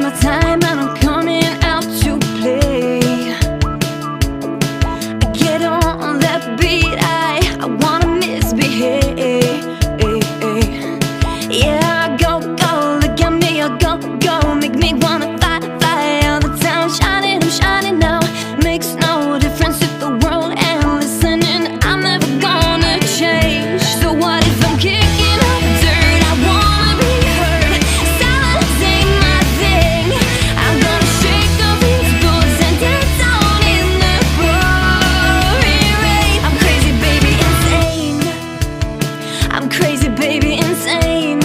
my time and I'm coming out to play. I get on that beat, I wanna misbehave. Yeah, go, look at me, go, make me wanna fly all the time. I'm shining now, makes no difference if the world ain't listening. I'm never gonna change. So what if I'm kicking up dirt? I wanna be heard. Silence ain't my thing. I'm gonna shake off these boots and dance down in the pouring rain. I'm crazy, baby, insane. I'm crazy, baby, insane.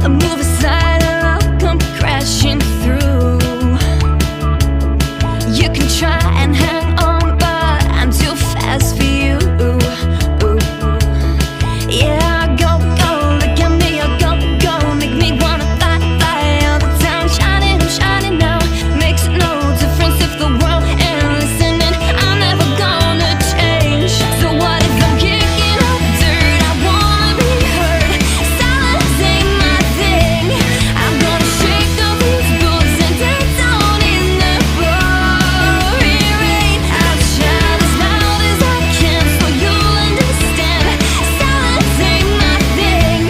I move aside and I'll come crashing through. You can try and hang on, but I'm too fast for you. Yeah, go, look at me, go, make me wanna fly all the time. I'm shining now, makes no difference if the world ain't listening. I'm never gonna change. So what if I'm kicking up dirt? I wanna be heard. Silence ain't my thing. I'm gonna shake off these boots and dance down in the pouring rain. I'll shout as loud as I can so you'll understand. Silence ain't my thing.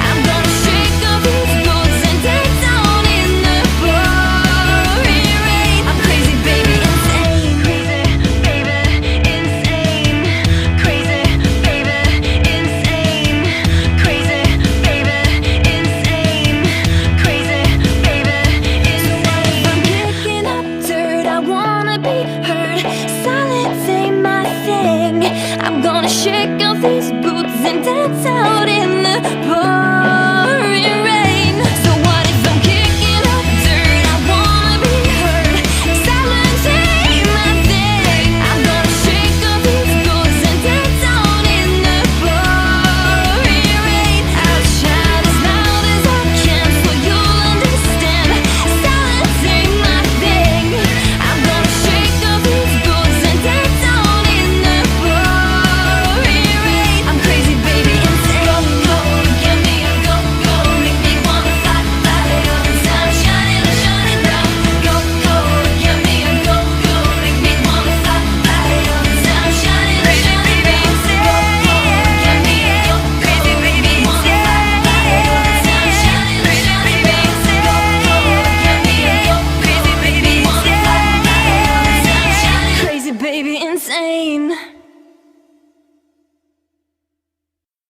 I'm gonna shake off these boots and dance down in the pouring rain. I'm crazy, baby, insane. Crazy, baby, insane. Crazy, baby, insane. Crazy, baby, insane. Crazy, baby, insane. I'm kicking up dirt, I wanna be heard. Silence ain't my thing. I'm gonna shake off these boots and dance out